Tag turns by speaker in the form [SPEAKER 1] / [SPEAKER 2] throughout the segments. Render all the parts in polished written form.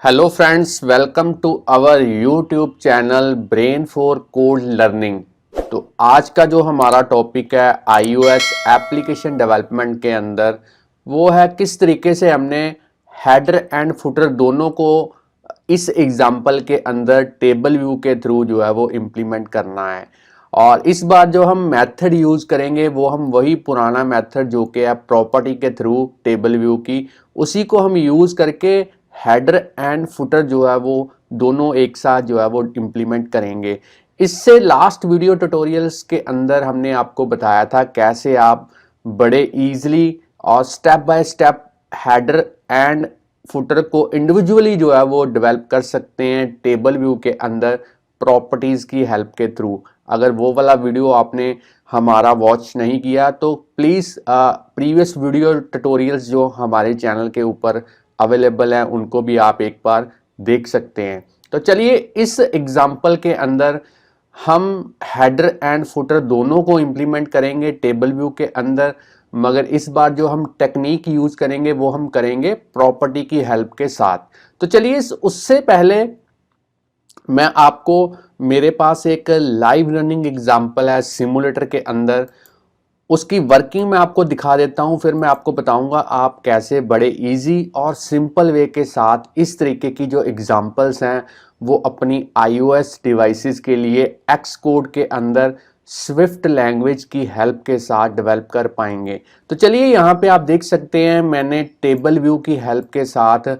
[SPEAKER 1] Hello friends, welcome to our YouTube channel brain for code learning. तो आज का जो हमारा टॉपिक है iOS एप्लीकेशन डेवलपमेंट के अंदर वो है किस तरीके से हमने हेडर एंड फुटर दोनों को इस एग्जांपल के अंदर टेबल व्यू के थ्रू जो है वो इम्प्लीमेंट करना है। और इस बार जो हम मेथड यूज़ करेंगे वो हम वही पुराना मेथड जो कि है प्रॉपर्टी के थ्रू टेबल व्यू की, उसी को हम यूज़ करके हेडर एंड फुटर जो है वो दोनों एक साथ जो है वो इम्प्लीमेंट करेंगे। इससे लास्ट वीडियो ट्यूटोरियल्स के अंदर हमने आपको बताया था कैसे आप बड़े इजीली और step by step header and footer को इंडिविजुअली जो है वो डेवलप कर सकते हैं टेबल व्यू के अंदर प्रॉपर्टीज़ की हेल्प के थ्रू। अगर वो वाला वीडियो आपने हमारा वॉच नहीं किया तो प्लीज़ प्रीवियस वीडियो ट्यूटोरियल्स जो हमारे चैनल के ऊपर अवेलेबल है उनको भी आप एक बार देख सकते हैं। तो चलिए इस एग्जाम्पल के अंदर हम हेडर एंड फुटर दोनों को इम्प्लीमेंट करेंगे टेबल व्यू के अंदर, मगर इस बार जो हम टेक्निक यूज करेंगे वो हम करेंगे प्रॉपर्टी की हेल्प के साथ। तो चलिए उससे पहले मैं आपको, मेरे पास एक लाइव रनिंग एग्जाम्पल है सिमुलेटर के अंदर, उसकी वर्किंग मैं आपको दिखा देता हूं, फिर मैं आपको बताऊंगा आप कैसे बड़े इजी और सिंपल वे के साथ इस तरीके की जो एग्जांपल्स हैं वो अपनी iOS डिवाइसेस के लिए एक्स कोड के अंदर स्विफ्ट लैंग्वेज की हेल्प के साथ डेवलप कर पाएंगे। तो चलिए यहाँ पे आप देख सकते हैं मैंने टेबल व्यू की हेल्प के साथ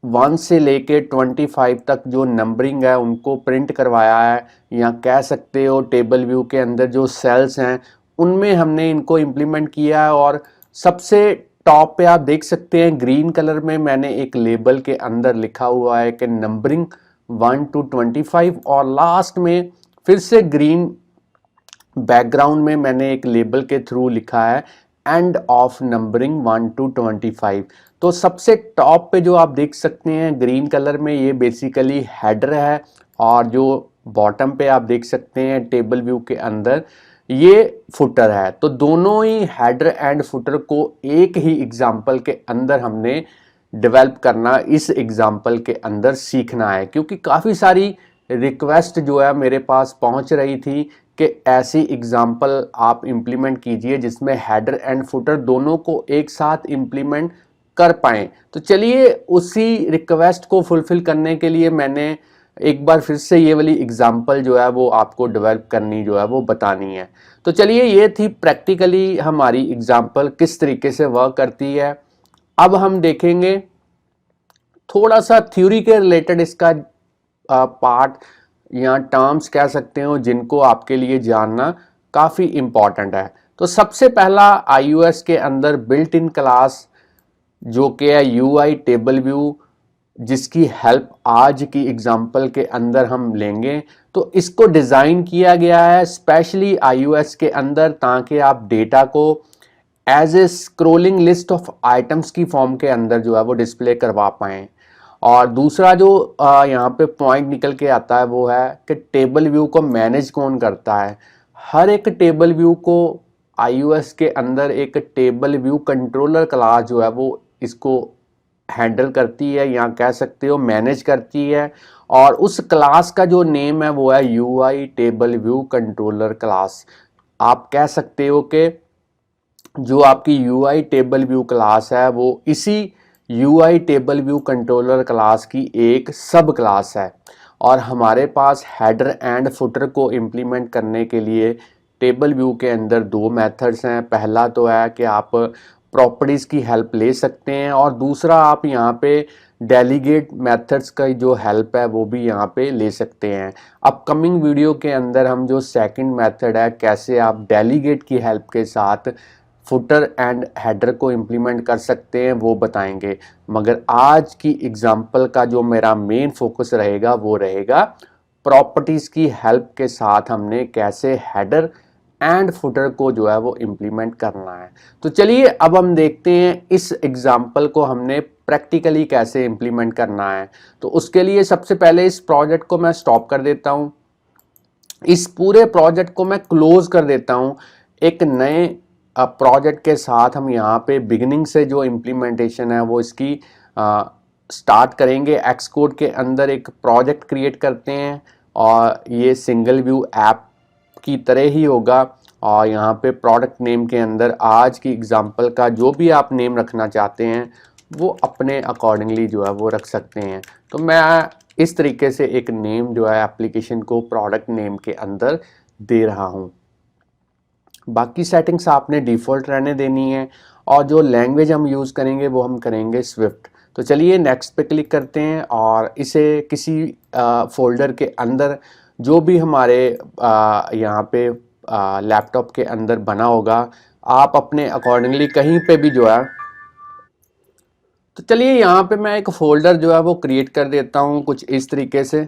[SPEAKER 1] 1 से लेके 25 तक जो नंबरिंग है उनको प्रिंट करवाया है, या कह सकते हो टेबल व्यू के अंदर जो सेल्स हैं उनमें हमने इनको इम्प्लीमेंट किया है। और सबसे टॉप पे आप देख सकते हैं ग्रीन कलर में मैंने एक लेबल के अंदर लिखा हुआ है कि नंबरिंग 1 to 25, और लास्ट में फिर से ग्रीन बैकग्राउंड में मैंने एक लेबल के थ्रू लिखा है एंड ऑफ नंबरिंग 1 to 25। तो सबसे टॉप पे जो आप देख सकते हैं ग्रीन कलर में ये बेसिकली हेडर है, और जो बॉटम पे आप देख सकते हैं टेबल व्यू के अंदर ये फुटर है। तो दोनों ही हेडर एंड फुटर को एक ही एग्जाम्पल के अंदर हमने डेवलप करना, इस एग्जाम्पल के अंदर सीखना है, क्योंकि काफ़ी सारी रिक्वेस्ट जो है मेरे पास पहुंच रही थी कि ऐसी एग्जाम्पल आप इम्प्लीमेंट कीजिए जिसमें हेडर एंड फुटर दोनों को एक साथ इम्प्लीमेंट कर पाएँ। तो चलिए उसी रिक्वेस्ट को फुलफिल करने के लिए मैंने एक बार फिर से ये वाली एग्जाम्पल जो है वो आपको डेवलप करनी जो है वो बतानी है। तो चलिए ये थी प्रैक्टिकली हमारी एग्जाम्पल किस तरीके से वर्क करती है। अब हम देखेंगे थोड़ा सा थ्योरी के रिलेटेड इसका पार्ट या टर्म्स कह सकते हो जिनको आपके लिए जानना काफ़ी इम्पॉर्टेंट है। तो सबसे पहला iOS के अंदर बिल्ट इन क्लास जो कि है UI टेबल व्यू, जिसकी हेल्प आज की एग्जाम्पल के अंदर हम लेंगे। तो इसको डिज़ाइन किया गया है स्पेशली iOS के अंदर ताकि आप डेटा को as a scrolling list of items की फॉर्म के अंदर जो है वो डिस्प्ले करवा पाएँ। और दूसरा जो यहाँ पे पॉइंट निकल के आता है वो है कि टेबल व्यू को मैनेज कौन करता है। हर एक टेबल व्यू को iOS के अंदर एक टेबल व्यू कंट्रोलर क्लास जो है वो इसको हैंडल करती है, या कह सकते हो मैनेज करती है। और उस क्लास का जो नेम है वो है UI table view controller class. आप कह सकते हो कि जो आपकी UI टेबल व्यू क्लास है वो इसी UI table view controller class की एक सब क्लास है। और हमारे पास हेडर एंड फुटर को इम्प्लीमेंट करने के लिए टेबल व्यू के अंदर दो मेथड्स हैं। पहला तो है कि आप प्रॉपर्टीज़ की हेल्प ले सकते हैं, और दूसरा आप यहाँ पे डेलीगेट मेथड्स का जो हेल्प है वो भी यहाँ पे ले सकते हैं। अपकमिंग वीडियो के अंदर हम जो सेकंड मेथड है कैसे आप डेलीगेट की हेल्प के साथ फुटर एंड हेडर को इम्प्लीमेंट कर सकते हैं वो बताएंगे। मगर आज की एग्जांपल का जो मेरा मेन फोकस रहेगा वो रहेगा प्रॉपर्टीज़ की हेल्प के साथ हमने कैसे हेडर एंड फुटर को जो है वो इम्प्लीमेंट करना है। तो चलिए अब हम देखते हैं इस एग्जांपल को हमने प्रैक्टिकली कैसे इम्प्लीमेंट करना है। तो उसके लिए सबसे पहले इस प्रोजेक्ट को मैं स्टॉप कर देता हूँ, इस पूरे प्रोजेक्ट को मैं क्लोज कर देता हूँ। एक नए प्रोजेक्ट के साथ हम यहाँ पे बिगिनिंग से जो इम्प्लीमेंटेशन है वो इसकी स्टार्ट करेंगे, एक्स कोड के अंदर एक प्रोजेक्ट क्रिएट करते हैं और ये सिंगल व्यू ऐप की तरह ही होगा। और यहाँ पे प्रोडक्ट नेम के अंदर आज की एग्जांपल का जो भी आप नेम रखना चाहते हैं वो अपने अकॉर्डिंगली जो है वो रख सकते हैं। तो मैं इस तरीके से एक नेम जो है एप्लीकेशन को प्रोडक्ट नेम के अंदर दे रहा हूँ। बाकी सेटिंग्स आपने डिफ़ॉल्ट रहने देनी है और जो लैंग्वेज हम यूज़ करेंगे वो हम करेंगे स्विफ्ट। तो चलिए नेक्स्ट पे क्लिक करते हैं और इसे किसी फोल्डर के अंदर जो भी हमारे यहाँ पे लैपटॉप के अंदर बना होगा आप अपने अकॉर्डिंगली कहीं पे भी जो है। तो चलिए यहाँ पे मैं एक फोल्डर जो है वो क्रिएट कर देता हूँ कुछ इस तरीके से।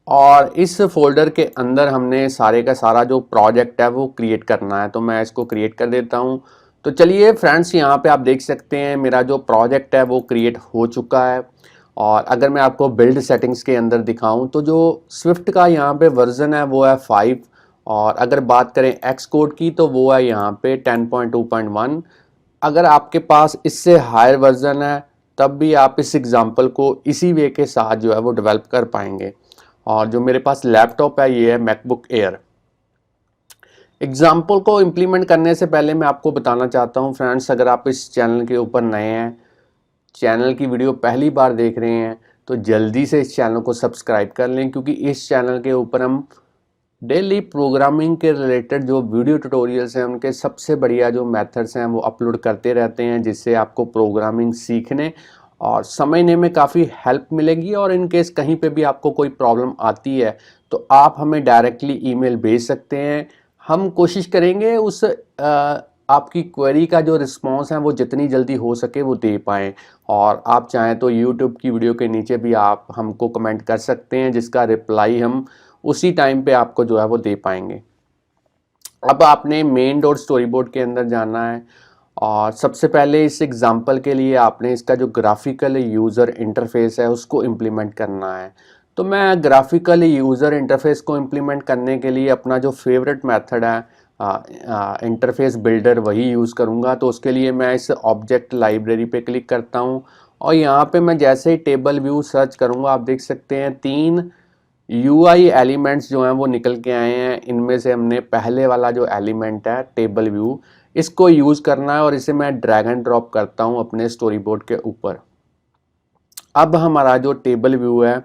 [SPEAKER 1] और इस फोल्डर के अंदर हमने सारे का सारा जो प्रोजेक्ट है वो क्रिएट करना है, तो मैं इसको क्रिएट कर देता हूँ। तो चलिए फ्रेंड्स यहाँ पे आप देख सकते हैं मेरा जो प्रोजेक्ट है वो क्रिएट हो चुका है। और अगर मैं आपको बिल्ड सेटिंग्स के अंदर दिखाऊं तो जो स्विफ्ट का यहाँ पे वर्जन है वो है 5 और अगर बात करें एक्स कोड की तो वो है यहाँ पे 10.2.1। अगर आपके पास इससे हायर वर्जन है तब भी आप इस एग्जांपल को इसी वे के साथ जो है वो डेवलप कर पाएंगे। और जो मेरे पास लैपटॉप है ये है मैकबुक एयर। एग्जाम्पल को इम्प्लीमेंट करने से पहले मैं आपको बताना चाहता हूँ फ्रेंड्स, अगर आप इस चैनल के ऊपर नए हैं, चैनल की वीडियो पहली बार देख रहे हैं तो जल्दी से इस चैनल को सब्सक्राइब कर लें, क्योंकि इस चैनल के ऊपर हम डेली प्रोग्रामिंग के रिलेटेड जो वीडियो ट्यूटोरियल्स हैं उनके सबसे बढ़िया जो मेथड्स हैं वो अपलोड करते रहते हैं, जिससे आपको प्रोग्रामिंग सीखने और समझने में काफ़ी हेल्प मिलेगी। और इन केस कहीं पे भी आपको कोई प्रॉब्लम आती है तो आप हमें डायरेक्टली ईमेल भेज सकते हैं, हम कोशिश करेंगे उस आपकी क्वेरी का जो रिस्पांस है वो जितनी जल्दी हो सके वो दे पाएँ। और आप चाहें तो यूट्यूब की वीडियो के नीचे भी आप हमको कमेंट कर सकते हैं, जिसका रिप्लाई हम उसी टाइम पे आपको जो है वो दे पाएंगे। अब आपने मेन डॉट स्टोरी बोर्ड के अंदर जाना है और सबसे पहले इस एग्जांपल के लिए आपने इसका जो ग्राफिकल यूज़र इंटरफेस है उसको इम्प्लीमेंट करना है। तो मैं ग्राफिकल यूज़र इंटरफेस को इम्प्लीमेंट करने के लिए अपना जो फेवरेट मेथड है इंटरफेस बिल्डर वही यूज़ करूँगा। तो उसके लिए मैं इस ऑब्जेक्ट लाइब्रेरी पे क्लिक करता हूँ और यहाँ पे मैं जैसे ही टेबल व्यू सर्च करूँगा आप देख सकते हैं 3 UI एलिमेंट्स जो हैं वो निकल के आए हैं। इनमें से हमने पहले वाला जो एलिमेंट है टेबल व्यू, इसको यूज़ करना है और इसे मैं ड्रैग एंड ड्रॉप करता हूँ अपने स्टोरी बोर्ड के ऊपर। अब हमारा जो टेबल व्यू है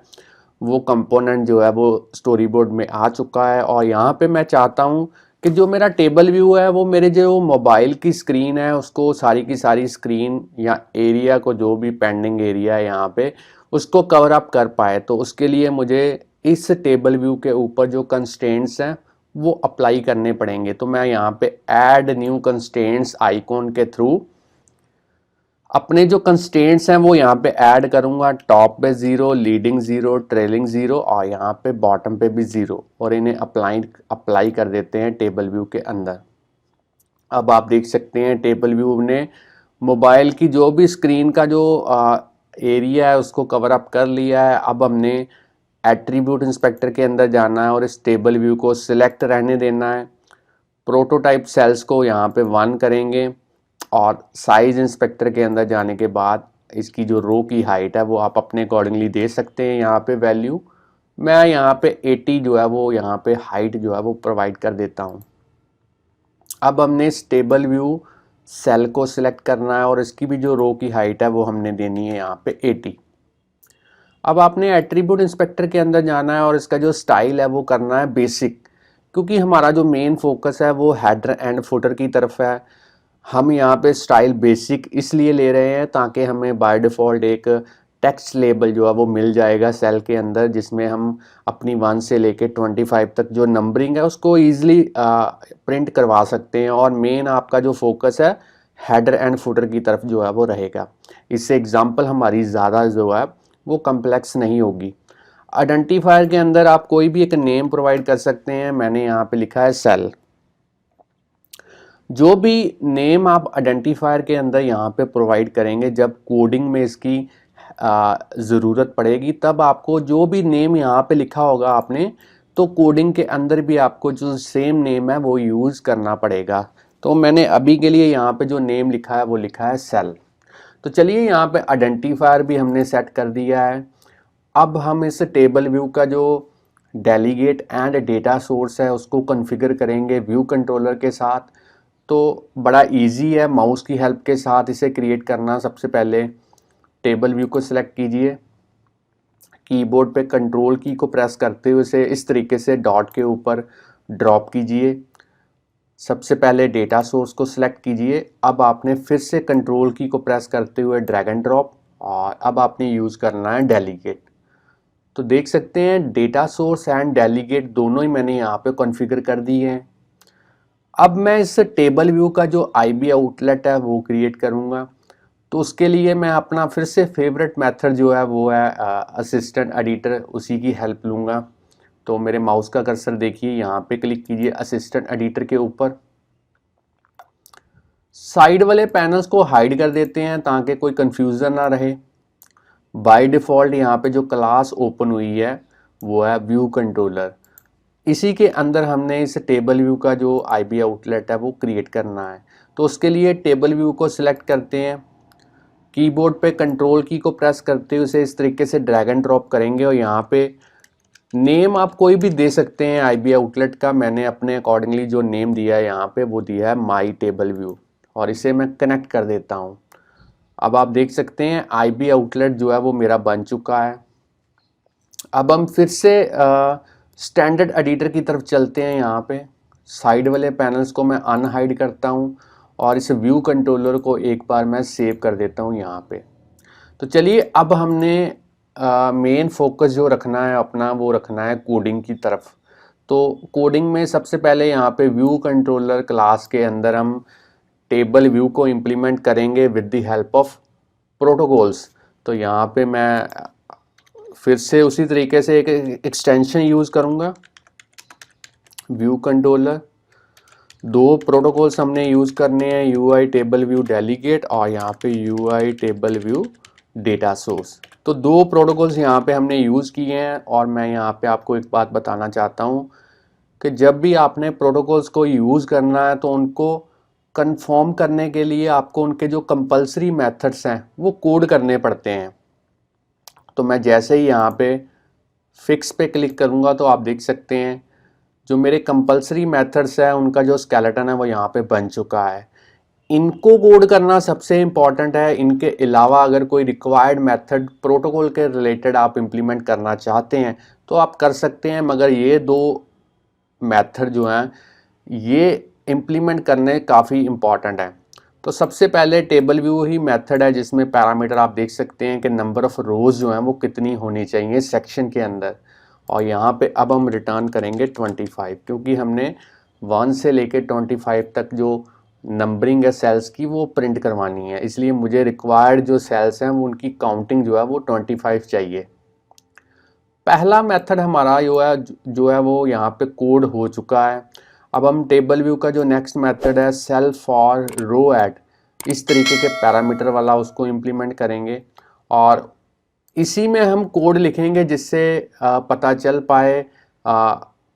[SPEAKER 1] वो कंपोनेंट जो है वो स्टोरी बोर्ड में आ चुका है और यहाँ पे मैं चाहता हूँ कि जो मेरा टेबल व्यू है वो मेरे जो मोबाइल की स्क्रीन है उसको सारी की सारी स्क्रीन या एरिया को जो भी पेंडिंग एरिया है यहाँ पे उसको कवर अप कर पाए। तो उसके लिए मुझे इस टेबल व्यू के ऊपर जो कंस्ट्रेंट्स हैं वो अप्लाई करने पड़ेंगे। तो मैं यहाँ पे ऐड न्यू कंस्ट्रेंट्स आइकॉन के थ्रू अपने जो कंस्ट्रेंट्स हैं वो यहाँ पे ऐड करूँगा। टॉप पे 0, लीडिंग 0, ट्रेलिंग 0 और यहाँ पे बॉटम पे भी 0 और इन्हें अप्लाई कर देते हैं टेबल व्यू के अंदर। अब आप देख सकते हैं टेबल व्यू ने मोबाइल की जो भी स्क्रीन का जो एरिया है उसको कवर अप कर लिया है। अब हमने एट्रीब्यूट इंस्पेक्टर के अंदर जाना है और इस टेबल व्यू को सिलेक्ट रहने देना है। प्रोटोटाइप सेल्स को यहाँ पे 1 करेंगे और साइज इंस्पेक्टर के अंदर जाने के बाद इसकी जो रो की हाइट है वो आप अपने अकॉर्डिंगली दे सकते हैं। यहाँ पे वैल्यू मैं यहाँ पे 80 जो है वो यहाँ पे हाइट जो है वो प्रोवाइड कर देता हूँ। अब हमने इस टेबल व्यू सेल को सिलेक्ट करना है और इसकी भी जो रो की हाइट है वो हमने देनी है यहाँ पे 80। अब आपने एट्रीब्यूट इंस्पेक्टर के अंदर जाना है और इसका जो स्टाइल है वो करना है बेसिक, क्योंकि हमारा जो मेन फोकस है वो हेडर एंड फुटर की तरफ है। हम यहाँ पे स्टाइल बेसिक इसलिए ले रहे हैं ताकि हमें बाय डिफ़ॉल्ट एक टेक्स्ट लेबल जो है वो मिल जाएगा सेल के अंदर, जिसमें हम अपनी 1 से लेके 25 तक जो नंबरिंग है उसको ईजिली प्रिंट करवा सकते हैं। और मेन आपका जो फोकस है हेडर एंड फुटर की तरफ जो है वो रहेगा। इससे एग्जांपल हमारी ज़्यादा जो है वो कम्प्लेक्स नहीं होगी। आइडेंटिफायर के अंदर आप कोई भी एक नेम प्रोवाइड कर सकते हैं। मैंने यहाँ पे लिखा है सेल। जो भी नेम आप आइडेंटिफायर के अंदर यहाँ पे प्रोवाइड करेंगे, जब कोडिंग में इसकी ज़रूरत पड़ेगी तब आपको जो भी नेम यहाँ पे लिखा होगा आपने, तो कोडिंग के अंदर भी आपको जो सेम नेम है वो यूज़ करना पड़ेगा। तो मैंने अभी के लिए यहाँ पे जो नेम लिखा है वो लिखा है सेल। तो चलिए यहाँ पे आइडेंटिफायर भी हमने सेट कर दिया है। अब हम इस टेबल व्यू का जो डेलीगेट एंड डेटा सोर्स है उसको कॉन्फ़िगर करेंगे व्यू कंट्रोलर के साथ। तो बड़ा इजी है माउस की हेल्प के साथ इसे क्रिएट करना। सबसे पहले टेबल व्यू को सिलेक्ट कीजिए, कीबोर्ड पे कंट्रोल की को प्रेस करते हुए इसे इस तरीके से डॉट के ऊपर ड्रॉप कीजिए। सबसे पहले डेटा सोर्स को सिलेक्ट कीजिए। अब आपने फिर से कंट्रोल की को प्रेस करते हुए ड्रैग एंड ड्रॉप, और अब आपने यूज़ करना है डेलीगेट। तो देख सकते हैं डेटा सोर्स एंड डेलीगेट दोनों ही मैंने यहाँ पे कॉन्फ़िगर कर दिए हैं। अब मैं इस टेबल व्यू का जो आईबी आउटलेट है वो क्रिएट करूँगा। तो उसके लिए मैं अपना फिर से फेवरेट मेथड जो है वो है असिस्टेंट एडिटर, उसी की हेल्प लूँगा। तो मेरे माउस का कर्सर देखिए, यहाँ पे क्लिक कीजिए असिस्टेंट एडिटर के ऊपर। साइड वाले पैनल्स को हाइड कर देते हैं ताकि कोई कंफ्यूजन ना रहे। बाय डिफ़ॉल्ट यहाँ पे जो क्लास ओपन हुई है वो है व्यू कंट्रोलर। इसी के अंदर हमने इस टेबल व्यू का जो आईबी आउटलेट है वो क्रिएट करना है। तो उसके लिए टेबल व्यू को सिलेक्ट करते हैं, कीबोर्ड पे कंट्रोल की को प्रेस करते हुए उसे इस तरीके से ड्रैग एंड ड्रॉप करेंगे, और यहाँ पे नेम आप कोई भी दे सकते हैं आईबी आउटलेट का। मैंने अपने अकॉर्डिंगली जो नेम दिया है यहाँ पे वो दिया है माई टेबल व्यू, और इसे मैं कनेक्ट कर देता हूँ। अब आप देख सकते हैं आईबी आउटलेट जो है वो मेरा बन चुका है। अब हम फिर से स्टैंडर्ड एडिटर की तरफ चलते हैं। यहाँ पे साइड वाले पैनल्स को मैं अनहाइड करता हूँ, और इस व्यू कंट्रोलर को एक बार मैं सेव कर देता हूँ यहाँ पे। तो चलिए अब हमने मेन फोकस जो रखना है अपना वो रखना है कोडिंग की तरफ। तो कोडिंग में सबसे पहले यहाँ पे व्यू कंट्रोलर क्लास के अंदर हम टेबल व्यू को इम्प्लीमेंट करेंगे with the help of protocols. तो यहाँ पे मैं फिर से उसी तरीके से एक एक्सटेंशन यूज़ करूँगा, व्यू कंट्रोलर। दो प्रोटोकॉल्स हमने यूज़ करने हैं, यूआई टेबल व्यू डेलीगेट और यहाँ पे UI table view data source. तो दो प्रोटोकॉल्स यहाँ पे हमने यूज़ किए हैं, और मैं यहाँ पे आपको एक बात बताना चाहता हूँ कि जब भी आपने प्रोटोकॉल्स को यूज़ करना है तो उनको कंफर्म करने के लिए आपको उनके जो कंपलसरी मेथड्स हैं वो कोड करने पड़ते हैं। तो मैं जैसे ही यहाँ पे फिक्स पे क्लिक करूँगा तो आप देख सकते हैं जो मेरे कंपलसरी मेथड्स हैं उनका जो स्केलेटन है वो यहाँ पे बन चुका है। इनको कोड करना सबसे इम्पॉर्टेंट है। इनके अलावा अगर कोई रिक्वायर्ड मेथड प्रोटोकॉल के रिलेटेड आप इम्प्लीमेंट करना चाहते हैं तो आप कर सकते हैं, मगर ये दो मेथड जो हैं ये इम्प्लीमेंट करने काफ़ी इम्पॉर्टेंट है। तो सबसे पहले टेबल व्यू ही मेथड है जिसमें पैरामीटर आप देख सकते हैं कि नंबर ऑफ़ रोज़ जो हैं वो कितनी होनी चाहिए सेक्शन के अंदर, और यहाँ पे अब हम रिटर्न करेंगे 25 क्योंकि हमने 1 से लेके 25 तक जो नंबरिंग है सेल्स की वो प्रिंट करवानी है, इसलिए मुझे रिक्वायर्ड जो सेल्स हैं वो उनकी काउंटिंग जो है वो 25 चाहिए। पहला मेथड हमारा जो है वो यहाँ पे कोड हो चुका है। अब हम टेबल व्यू का जो नेक्स्ट मेथड है सेल फॉर रो ऐड, इस तरीके के पैरामीटर वाला उसको इम्प्लीमेंट करेंगे, और इसी में हम कोड लिखेंगे जिससे पता चल पाए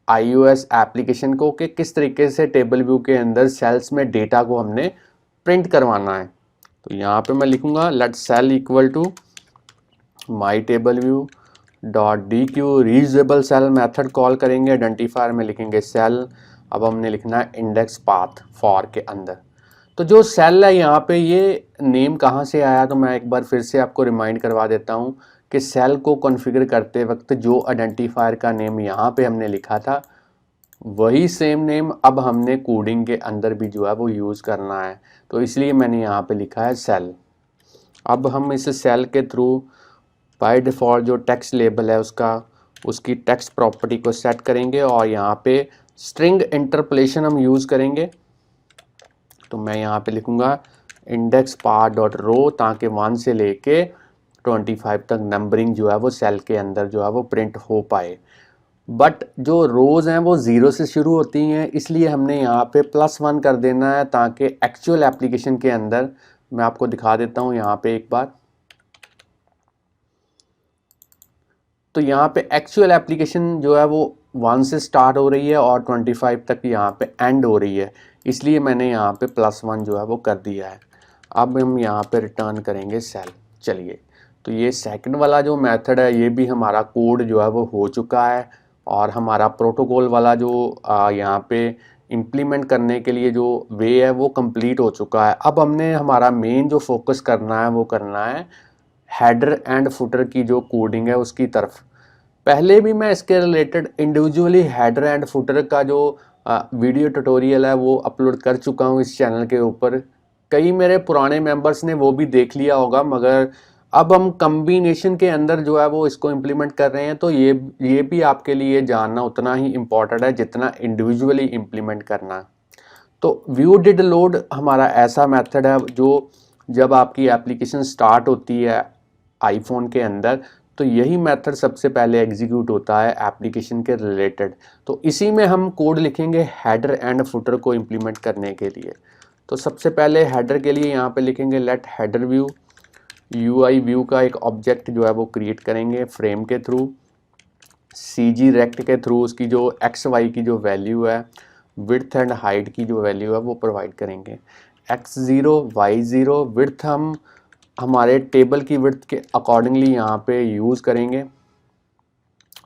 [SPEAKER 1] iOS एप्लीकेशन को कि किस तरीके से टेबल व्यू के अंदर सेल्स में डेटा को हमने प्रिंट करवाना है। तो यहाँ पे मैं लिखूँगा let cell equal to my table view dot dequeue reusable cell method call करेंगे, आइडेंटिफायर में लिखेंगे सेल। अब हमने लिखना है इंडेक्स पाथ फॉर के अंदर। तो जो सेल है यहाँ पे ये नेम कहाँ से आया, तो मैं एक बार फिर से आपको रिमाइंड करवा देता हूँ कि सेल को कॉन्फ़िगर करते वक्त जो आइडेंटिफायर का नेम यहाँ पे हमने लिखा था वही सेम नेम अब हमने कोडिंग के अंदर भी जो है वो यूज़ करना है, तो इसलिए मैंने यहाँ पे लिखा है सेल। अब हम इस सेल के थ्रू बाय डिफ़ॉल्ट जो टेक्स्ट लेबल है उसकी टेक्स्ट प्रॉपर्टी को सेट करेंगे, और यहाँ पे स्ट्रिंग इंटरपोलेशन हम यूज़ करेंगे। तो मैं यहाँ पे लिखूँगा इंडेक्स पाथ डॉट रो ताकि 1 से लेके 25 तक नंबरिंग जो है वो सेल के अंदर जो है वो प्रिंट हो पाए। बट जो रोज़ हैं वो 0 से शुरू होती हैं, इसलिए हमने यहाँ पे +1 कर देना है ताकि एक्चुअल एप्लीकेशन के अंदर, मैं आपको दिखा देता हूँ यहाँ पे एक बार। तो यहाँ पे एक्चुअल एप्लीकेशन जो है वो 1 से स्टार्ट हो रही है और 25 तक यहाँ पे एंड हो रही है, इसलिए मैंने यहाँ पे +1 जो है वो कर दिया है। अब हम यहाँ पे रिटर्न करेंगे सेल। चलिए, तो ये सेकंड वाला जो मेथड है ये भी हमारा कोड जो है वो हो चुका है और हमारा प्रोटोकॉल वाला जो यहाँ पे इम्प्लीमेंट करने के लिए जो वे है वो कंप्लीट हो चुका है। अब हमने हमारा मेन जो फोकस करना है वो करना है हेडर एंड फुटर की जो कोडिंग है उसकी तरफ। पहले भी मैं इसके related individually header and footer का जो वीडियो ट्यूटोरियल है वो अपलोड कर चुका हूँ इस चैनल के ऊपर। कई मेरे पुराने मेंबर्स ने वो भी देख लिया होगा, मगर अब हम कम्बिनेशन के अंदर जो है वो इसको इम्प्लीमेंट कर रहे हैं, तो ये भी आपके लिए जानना उतना ही इम्पॉर्टेंट है जितना इंडिविजुअली इम्प्लीमेंट करना। तो व्यू डिड लोड हमारा ऐसा मेथड है जो जब आपकी एप्लीकेशन स्टार्ट होती है आईफोन के अंदर, तो यही मेथड सबसे पहले एग्जीक्यूट होता है एप्लीकेशन के रिलेटेड। तो इसी में हम कोड लिखेंगे हेडर एंड फुटर को इम्प्लीमेंट करने के लिए। तो सबसे पहले हेडर के लिए यहाँ पे लिखेंगे let header view, UI view का एक ऑब्जेक्ट जो है वो क्रिएट करेंगे फ्रेम के थ्रू, सीजी रेक्ट के थ्रू उसकी जो एक्स वाई की जो वैल्यू है, विड्थ एंड हाइट की जो वैल्यू है वो प्रोवाइड करेंगे। x0 y0 विड्थ हम हमारे टेबल की विड्थ के अकॉर्डिंगली यहाँ पे यूज़ करेंगे,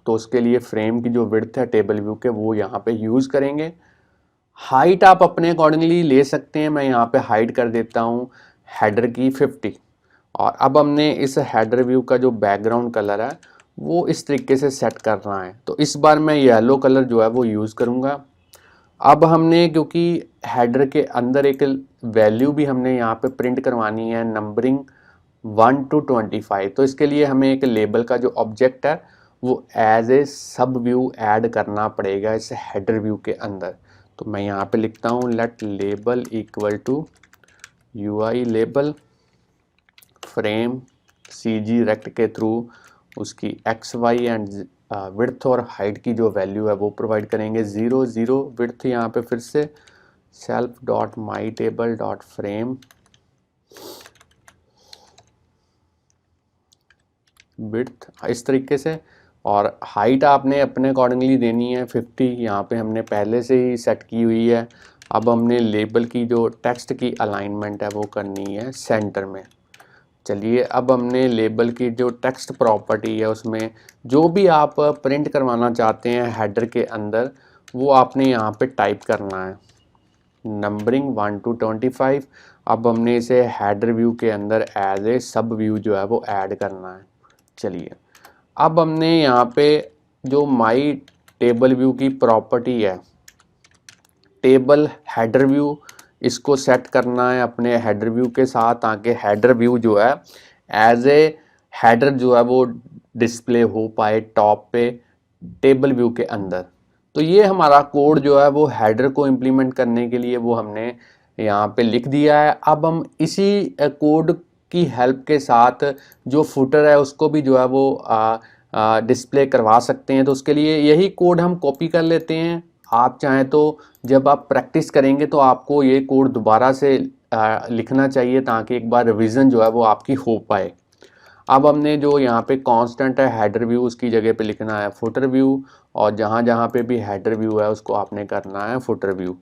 [SPEAKER 1] तो उसके लिए फ्रेम की जो विड्थ है टेबल व्यू के वो यहाँ पे यूज़ करेंगे। हाइट आप अपने अकॉर्डिंगली ले सकते हैं, मैं यहाँ पे हाइट कर देता हूँ हेडर की 50। और अब हमने इस हेडर व्यू का जो बैकग्राउंड कलर है वो इस तरीके से सेट करना है, तो इस बार मैं येलो कलर जो है वो यूज़ करूँगा। अब हमने क्योंकि हेडर के अंदर एक वैल्यू भी हमने यहाँ पे प्रिंट करवानी है नंबरिंग 1 to 25, तो इसके लिए हमें एक लेबल का जो ऑब्जेक्ट है वो एज ए सब व्यू ऐड करना पड़ेगा इस हेडर व्यू के अंदर। तो मैं यहाँ पे लिखता हूँ let label equal to UI label frame CG rect के थ्रू उसकी एक्स वाई एंड विड्थ और हाइट की जो वैल्यू है वो प्रोवाइड करेंगे। 0 0 विड्थ यहाँ पे फिर से सेल्फ डॉट माई टेबल डॉट फ्रेम विड्थ इस तरीके से, और हाइट आपने अपने अकॉर्डिंगली देनी है 50, यहाँ पे हमने पहले से ही सेट की हुई है। अब हमने लेबल की जो टेक्स्ट की अलाइनमेंट है वो करनी है सेंटर में। चलिए, अब हमने लेबल की जो टेक्स्ट प्रॉपर्टी है उसमें जो भी आप प्रिंट करवाना चाहते हैं हेडर के अंदर वो आपने यहाँ पे टाइप करना है नंबरिंग 1 to 25। अब हमने इसे हेडर व्यू के अंदर एज ए सब व्यू जो है वो ऐड करना है। चलिए, अब हमने यहाँ पे जो माई टेबल व्यू की प्रॉपर्टी है टेबल हेडर व्यू, इसको सेट करना है अपने हेडर व्यू के साथ, ताकि हेडर व्यू जो है एज ए हेडर जो है वो डिस्प्ले हो पाए टॉप पे टेबल व्यू के अंदर। तो ये हमारा कोड जो है वो हेडर को इम्प्लीमेंट करने के लिए वो हमने यहाँ पे लिख दिया है। अब हम इसी कोड की हेल्प के साथ जो फुटर है उसको भी जो है वो डिस्प्ले करवा सकते हैं। तो उसके लिए यही कोड हम कॉपी कर लेते हैं। आप चाहें तो जब आप प्रैक्टिस करेंगे तो आपको ये कोड दोबारा से लिखना चाहिए, ताकि एक बार रिवीजन जो है वो आपकी हो पाए। अब हमने जो यहाँ पे कांस्टेंट है हेडर व्यू उसकी जगह पे लिखना है फुटर व्यू, और जहाँ जहाँ पे भी हेडर व्यू है उसको आपने करना है फुटर व्यू,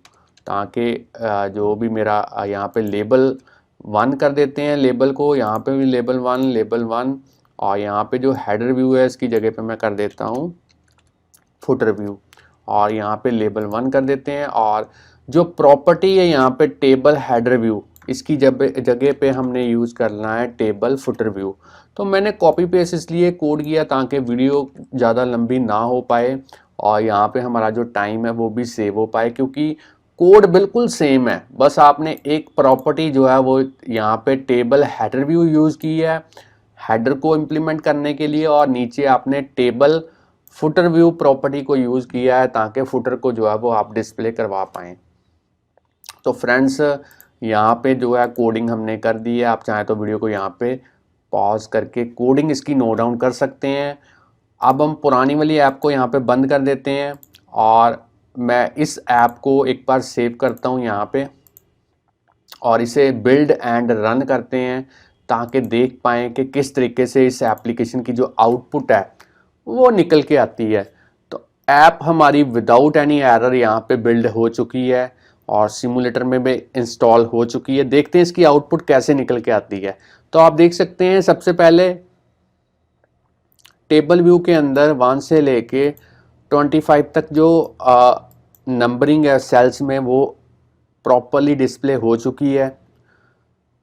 [SPEAKER 1] ताकि जो भी मेरा यहाँ पे लेबल 1 कर देते हैं लेबल को, यहाँ पे भी लेबल 1 और यहाँ पे जो हेडर व्यू है इसकी जगह पे मैं कर देता हूँ फुटर व्यू, और यहाँ पे लेबल 1 कर देते हैं। और जो प्रॉपर्टी है यहाँ पे टेबल हेडर व्यू, इसकी जगह पे हमने यूज़ करना है टेबल फुटर व्यू। तो मैंने कॉपी पेस्ट इसलिए कोड किया ताकि वीडियो ज़्यादा लंबी ना हो पाए और यहाँ पे हमारा जो टाइम है वो भी सेव हो पाए, क्योंकि कोड बिल्कुल सेम है, बस आपने एक प्रॉपर्टी जो है वो यहाँ पे टेबल हेडर व्यू यूज़ की है हेडर को इम्प्लीमेंट करने के लिए, और नीचे आपने टेबल फुटर व्यू प्रॉपर्टी को यूज़ किया है ताकि फुटर को जो है वो आप डिस्प्ले करवा पाएँ। तो फ्रेंड्स, यहाँ पे जो है कोडिंग हमने कर दी है। आप चाहें तो वीडियो को यहाँ पे पॉज करके कोडिंग इसकी नोट डाउन कर सकते हैं। अब हम पुरानी वाली ऐप को यहाँ पे बंद कर देते हैं और मैं इस ऐप को एक बार सेव करता हूँ यहाँ पे, और इसे बिल्ड एंड रन करते हैं ताकि देख पाएँ कि किस तरीके से इस एप्लीकेशन की जो आउटपुट है वो निकल के आती है। तो ऐप हमारी विदाउट एनी एरर यहाँ पे बिल्ड हो चुकी है और सिमुलेटर में भी इंस्टॉल हो चुकी है। देखते हैं इसकी आउटपुट कैसे निकल के आती है। तो आप देख सकते हैं सबसे पहले टेबल व्यू के अंदर 1 से लेके 25 तक जो नंबरिंग है सेल्स में वो प्रॉपरली डिस्प्ले हो चुकी है।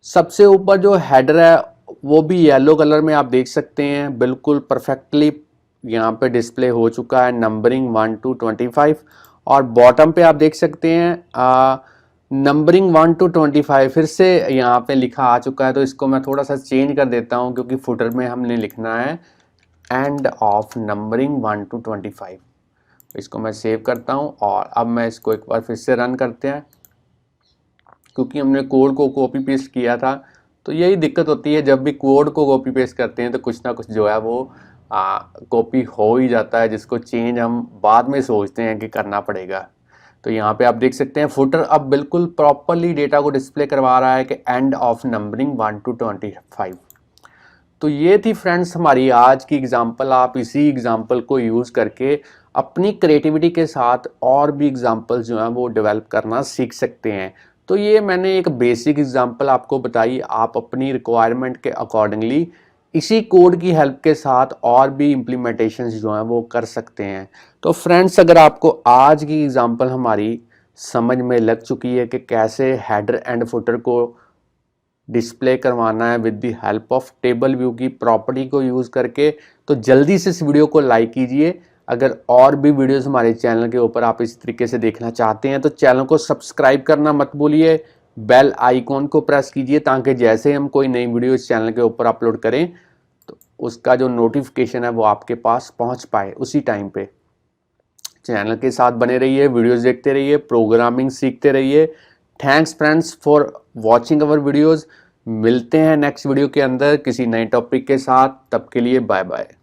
[SPEAKER 1] सबसे ऊपर जो हेडर है वो भी येलो कलर में आप देख सकते हैं, बिल्कुल परफेक्टली यहाँ पे डिस्प्ले हो चुका है नंबरिंग 1 to 25। और बॉटम पे आप देख सकते हैं नंबरिंग 1 to 25 फिर से यहाँ पे लिखा आ चुका है। तो इसको मैं थोड़ा सा चेंज कर देता हूँ क्योंकि फुटर में हमने लिखना है एंड ऑफ नंबरिंग 1 to 25। इसको मैं सेव करता हूँ और अब मैं इसको एक बार फिर से रन करते हैं। क्योंकि हमने कोड को कॉपी पेस्ट किया था तो यही दिक्कत होती है, जब भी कोड को कॉपी पेस्ट करते हैं तो कुछ ना कुछ जो है वो कॉपी हो ही जाता है, जिसको चेंज हम बाद में सोचते हैं कि करना पड़ेगा। तो यहाँ पे आप देख सकते हैं फुटर अब बिल्कुल प्रॉपरली डेटा को डिस्प्ले करवा रहा है कि एंड ऑफ नंबरिंग 1 to 25। तो ये थी फ्रेंड्स हमारी आज की एग्जांपल। आप इसी एग्जांपल को यूज़ करके अपनी क्रिएटिविटी के साथ और भी एग्जांपल्स जो हैं वो डेवलप करना सीख सकते हैं। तो ये मैंने एक बेसिक एग्जांपल आपको बताई, आप अपनी रिक्वायरमेंट के अकॉर्डिंगली इसी कोड की हेल्प के साथ और भी इम्प्लीमेंटेशंस जो हैं वो कर सकते हैं। तो फ्रेंड्स अगर आपको आज की एग्जांपल हमारी समझ में लग चुकी है कि कैसे हेडर एंड फुटर को डिस्प्ले करवाना है with the help of table view की प्रॉपर्टी को यूज़ करके, तो जल्दी से इस वीडियो को लाइक कीजिए। अगर और भी वीडियोस हमारे चैनल के ऊपर आप इस तरीके से देखना चाहते हैं तो चैनल को सब्सक्राइब करना मत भूलिए, बेल आइकॉन को प्रेस कीजिए ताकि जैसे हम कोई नई वीडियो इस चैनल के ऊपर अपलोड करें तो उसका जो नोटिफिकेशन है वो आपके पास पहुंच पाए उसी टाइम पे। चैनल के साथ बने रहिए, वीडियोस देखते रहिए, प्रोग्रामिंग सीखते रहिए। Thanks friends for watching our videos. मिलते हैं नेक्स्ट वीडियो के अंदर किसी नए टॉपिक के साथ, तब के लिए बाय बाय।